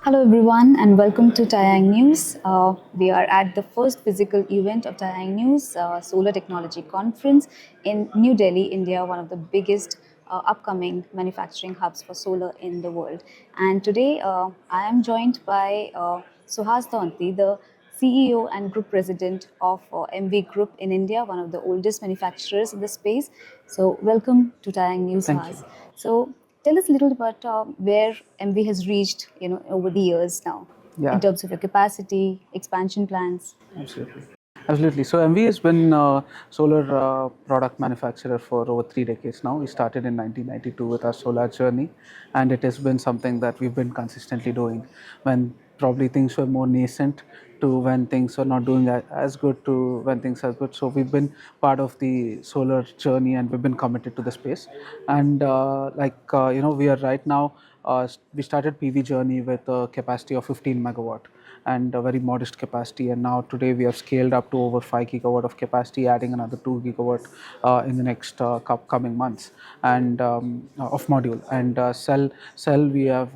Hello everyone and welcome to Taiyang News. We are at the first physical event of Taiyang News Solar Technology Conference in New Delhi, India, one of the biggest upcoming manufacturing hubs for solar in the world. And today I am joined by Suhas Donthi, the CEO and Group President of Emmvee Group in India, one of the oldest manufacturers in the space. So welcome to Taiyang News, Thank you. Suhas. So tell us a little about where MV has reached, over the years now, in Yeah, terms of your capacity, expansion plans. absolutely. Absolutely. So MV has been a solar product manufacturer for over 3 decades now. We started in 1992 with our solar journey, and it has been something that we've been consistently doing. When probably things were more nascent to when things are not doing as good to when things are good. So we've been part of the solar journey, and we've been committed to the space. And we are right now. We started PV journey with a capacity of 15 megawatt and a very modest capacity, and now today we have scaled up to over 5 gigawatt of capacity, adding another 2 gigawatt in the next coming months, and of module. And cell we have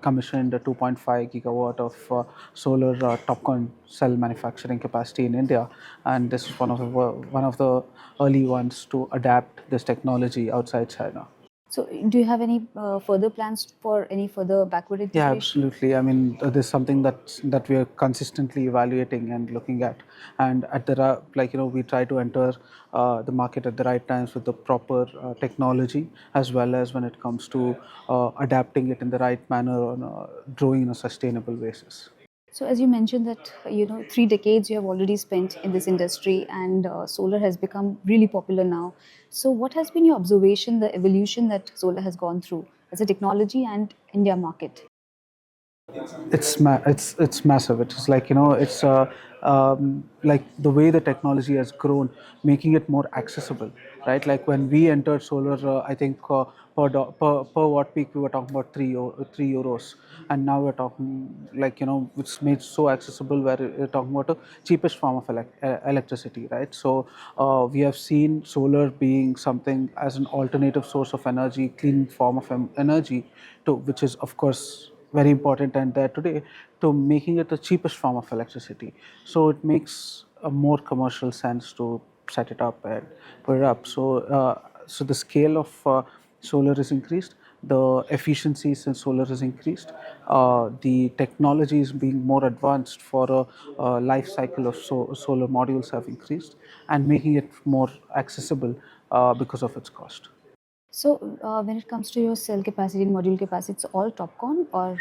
commissioned a 2.5 gigawatt of solar TopCon cell manufacturing capacity in India, and this is one of the early ones to adapt this technology outside China. So, do you have any further plans for any further backward Yeah, integration? absolutely. I mean, there's something that we are consistently evaluating and looking at, and at the we try to enter the market at the right times with the proper technology, as well as when it comes to adapting it in the right manner on growing in a sustainable basis. So, as you mentioned that 3 decades you have already spent in this industry, and solar has become really popular now. So, what has been your observation, the evolution that solar has gone through as a technology and India market? It's massive. It's like it's like the way the technology has grown, making it more accessible, right? Like when we entered solar, I think per watt peak we were talking about 3 euros, and now we're talking it's made so accessible where we're talking about the cheapest form of electricity, right? So we have seen solar being something as an alternative source of energy, clean form of energy, to which is of course very important and there today, to making it the cheapest form of electricity. So it makes a more commercial sense to set it up and put it up. So the scale of solar is increased, the efficiencies in solar is increased, the technology is being more advanced for a life cycle of solar modules have increased, and making it more accessible because of its cost. So, when it comes to your cell capacity and module capacity, it's all TopCon, or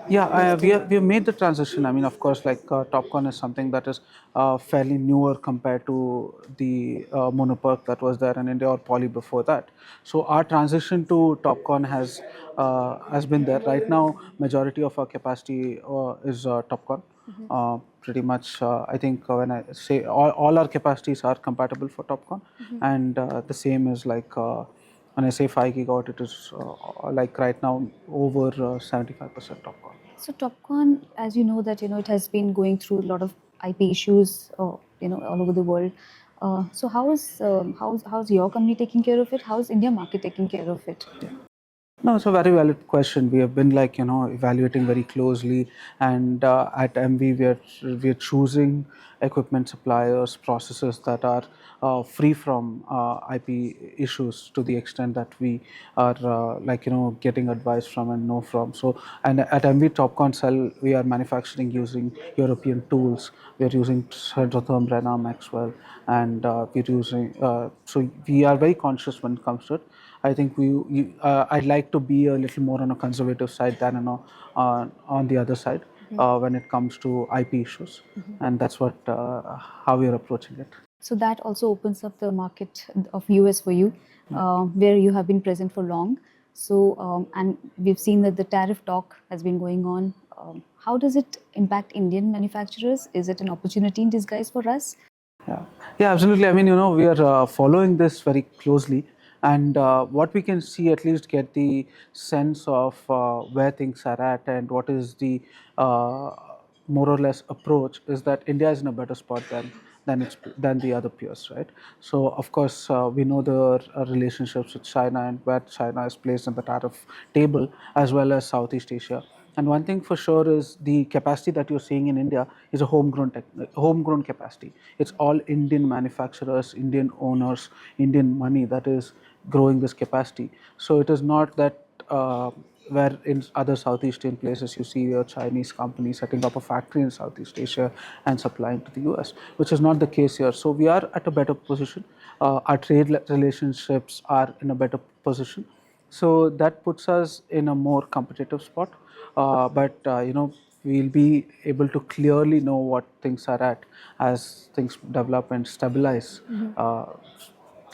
Yeah, you still? we have made the transition. I mean, of course, TopCon is something that is fairly newer compared to the monoperk that was there in India or Poly before that. So our transition to TopCon has been there. Right now, majority of our capacity is TopCon. Pretty much, I think when I say all our capacities are compatible for TopCon, and the same is when I say 5 gigawatt, it is like right now over 75% TopCon. So TopCon, as you know, that it has been going through a lot of IP issues, all over the world. So how's your company taking care of it? How's India market taking care of it? No, it's a very valid question. We have been evaluating very closely, and at MV we are choosing equipment suppliers, processes that are free from IP issues to the extent that we are getting advice from and know from. So, and at MV TopCon Cell we are manufacturing using European tools. We are using Serdotherm, Brenna, Maxwell, and we're using. So we are very conscious when it comes to it. I think I'd like to be a little more on a conservative side than on the other side when it comes to IP issues, and that's what how we are approaching it. So that also opens up the market of US for you, where you have been present for long. So and we've seen that the tariff talk has been going on. How does it impact Indian manufacturers? Is it an opportunity in disguise for us? Yeah, yeah, absolutely. I mean, we are following this very closely, and what we can see, at least get the sense of where things are at and what is the uh, more or less approach, is that India is in a better spot than the other peers, right? So, of course, we know the relationships with China and where China is placed in the tariff table, as well as Southeast Asia. And one thing for sure is the capacity that you're seeing in India is a homegrown capacity. It's all Indian manufacturers, Indian owners, Indian money that is growing this capacity. So it is not that where in other Southeast Asian places you see a Chinese company setting up a factory in Southeast Asia and supplying to the US, which is not the case here. So we are at a better position. Our relationships are in a better position. So that puts us in a more competitive spot. But we'll be able to clearly know what things are at as things develop and stabilize,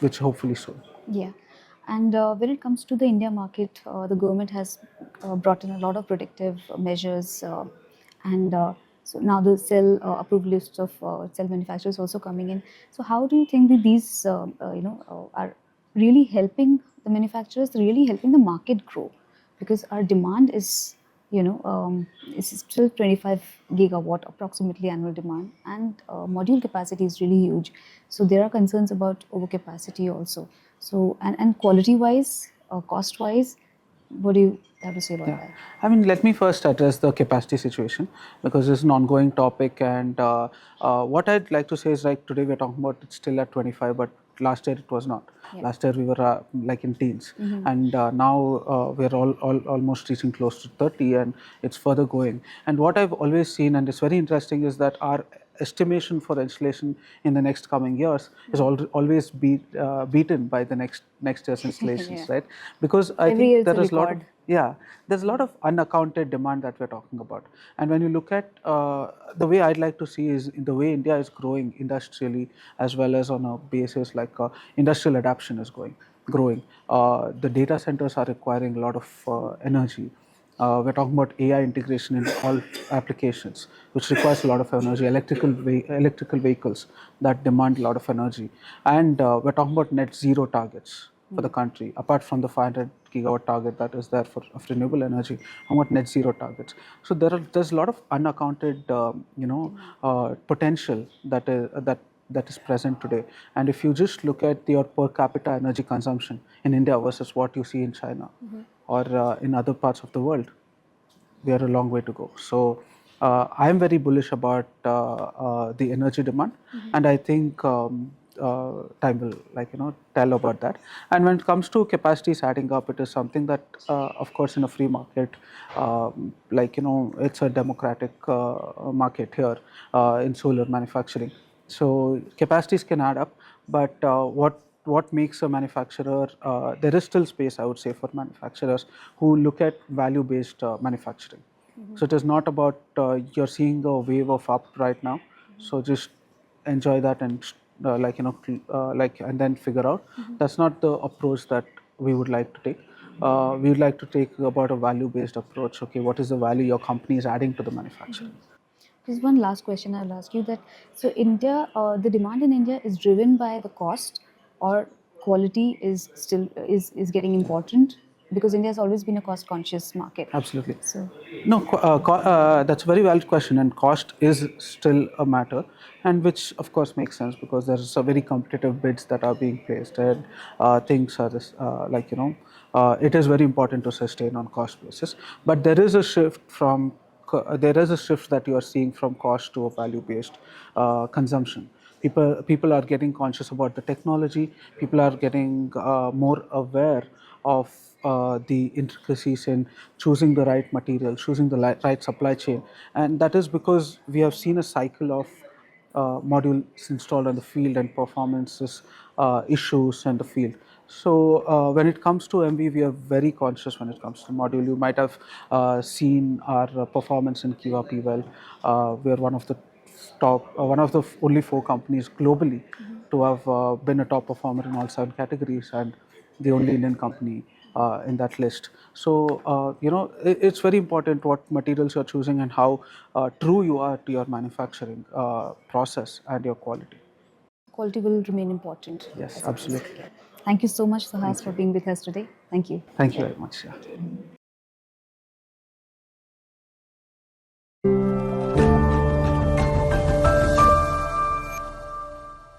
which hopefully soon. Yeah. And when it comes to the India market, the government has brought in a lot of protective measures, and so now the cell approved list of cell manufacturers also coming in. So how do you think that these, are really helping the manufacturers, really helping the market grow? Because our demand is, is still 25 gigawatt approximately annual demand, and module capacity is really huge. So there are concerns about overcapacity also. So and quality wise, cost wise, what do you have to say about Yeah, that? I mean, let me first address the capacity situation because it's an ongoing topic. And what I'd like to say is, like, today we're talking about it's still at 25, but last year it was not. Yeah. Last year we were like in teens, and now we're almost reaching close to 30, and it's further going. And what I've always seen, and it's very interesting, is that our estimation for installation in the next coming years is always beaten by the next year's installations, Yeah. right? Because I Every year think it's there a is a lot of, record. yeah, there's a lot of unaccounted demand that we're talking about. And when you look at the way I'd like to see is in the way India is growing industrially as well as on a basis like industrial adaptation is growing. The data centers are requiring a lot of energy. We're talking about AI integration in all applications, which requires a lot of energy. Electrical vehicles that demand a lot of energy, and we're talking about net zero targets for the country. Apart from the 500 gigawatt target that is there for of renewable energy, how about net zero targets? So there's a lot of unaccounted potential that is present today. And if you just look at your per capita energy consumption in India versus what you see in China or in other parts of the world, we are a long way to go. So I am very bullish about the energy demand, and I think time will tell about that. And when it comes to capacities adding up, it is something that of course in a free market, it's a democratic market here in solar manufacturing. So capacities can add up, but what makes a manufacturer, there is still space, I would say, for manufacturers who look at value-based manufacturing. So it is not about you're seeing a wave of up right now. So just enjoy that and and then figure out. That's not the approach that we would like to take. We would like to take about a value-based approach. Okay, what is the value your company is adding to the manufacturing? Just one last question I'll ask you that, so India, the demand in India is driven by the cost, or quality is still is getting important, because India has always been a cost conscious market. Absolutely. So No, that's a very valid question, and cost is still a matter, and which of course makes sense because there's a very competitive bids that are being placed, and things are this, it is very important to sustain on cost basis. But there is a shift there is a shift that you are seeing from cost to a value-based consumption. People are getting conscious about the technology. People are getting more aware of the intricacies in choosing the right material, choosing the right supply chain, and that is because we have seen a cycle of modules installed on the field and performances issues in the field. So when it comes to MV, we are very conscious when it comes to module. You might have seen our performance in QRP well. We are one of the only 4 companies globally to have been a top performer in all 7 categories, and the only Indian company in that list. So it's very important what materials you're choosing and how true you are to your manufacturing process and your quality. quality will remain important. Yes, As it is. absolutely. Thank you so much, Suhas, Thank for you. being with us today. Thank you. Thank you very much. Yeah.